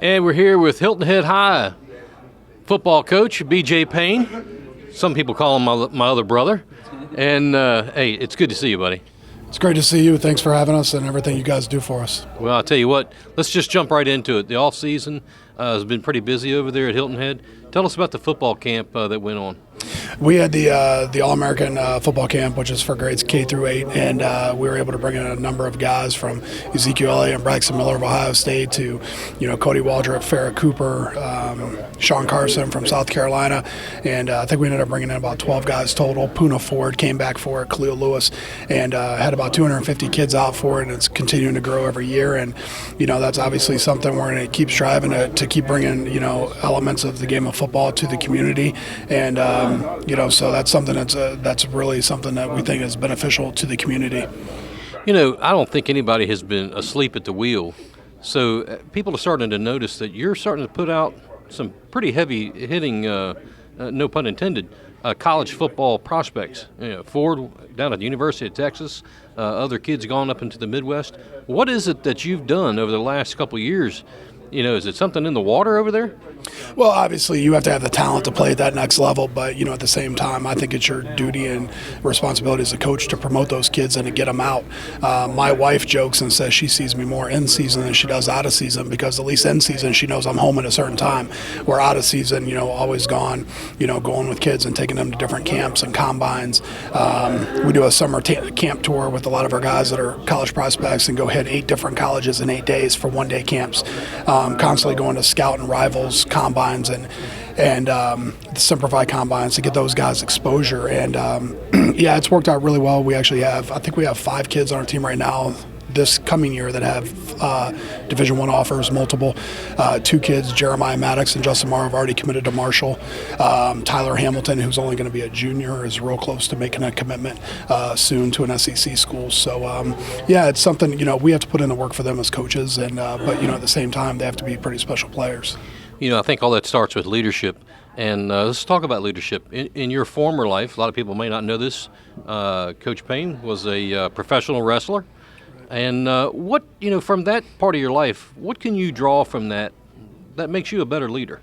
And we're here with Hilton Head High football coach, B.J. Payne. Some people call him my other brother. And, hey, it's good to see you, buddy. It's great to see you. Thanks for having us and everything you guys do for us. Well, I'll tell you what, let's just jump right into it. The off season has been pretty busy over there at Hilton Head. Tell us about the football camp that went on. We had the All-American football camp, which is for grades K through 8, and we were able to bring in a number of guys from Ezekiel Elliott and Braxton Miller of Ohio State to, Cody Waldrop, Farrah Cooper, Sean Carson from South Carolina, and I think we ended up bringing in about 12 guys total. Puna Ford came back for it, Khalil Lewis, and had about 250 kids out for it, and it's continuing to grow every year. And that's obviously something we're going to keep striving to keep bringing elements of the game of football to the community, and so that's something that's really something that we think is beneficial to the community. I don't think anybody has been asleep at the wheel. So people are starting to notice that you're starting to put out some pretty heavy hitting, no pun intended, college football prospects. Ford down at the University of Texas, other kids gone up into the Midwest. What is it that you've done over the last couple of years? Is it something in the water over there? Well, obviously, you have to have the talent to play at that next level, but, at the same time, I think it's your duty and responsibility as a coach to promote those kids and to get them out. My wife jokes and says she sees me more in season than she does out of season, because at least in season she knows I'm home at a certain time. Where out of season, always gone, going with kids and taking them to different camps and combines. We do a summer camp tour with a lot of our guys that are college prospects and go hit 8 different colleges in 8 days for one-day camps. Constantly going to scout and rivals combines and simplified combines to get those guys exposure. And it's worked out really well. I think we have 5 kids on our team right now this coming year that have Division I offers, multiple. 2 kids, Jeremiah Maddox and Justin Marr, have already committed to Marshall. Tyler Hamilton, who's only going to be a junior, is real close to making a commitment soon to an SEC school. So, it's something, we have to put in the work for them as coaches, and but, at the same time, they have to be pretty special players. I think all that starts with leadership. And let's talk about leadership. In your former life, a lot of people may not know this, Coach Payne was a professional wrestler. And what, from that part of your life, what can you draw from that makes you a better leader?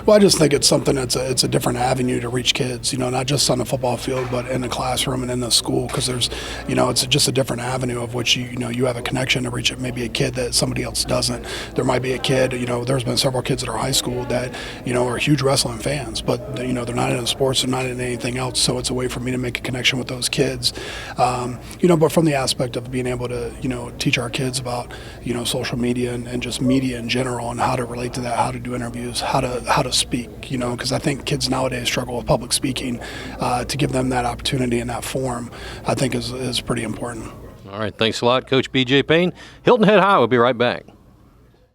Well, I just think it's something it's a different avenue to reach kids, not just on the football field, but in the classroom and in the school, because there's, it's just a different avenue of which you have a connection to reach maybe a kid that somebody else doesn't. There might be a kid, there's been several kids at our high school that, are huge wrestling fans, but, they're not into sports, they're not into anything else, so it's a way for me to make a connection with those kids. But from the aspect of being able to, teach our kids about, social media and just media in general and how to relate to that, how to do interviews, how to speak, because I think kids nowadays struggle with public speaking. To give them that opportunity and that forum, I think is pretty important. All right, thanks a lot, Coach B.J. Payne. Hilton Head High will be right back.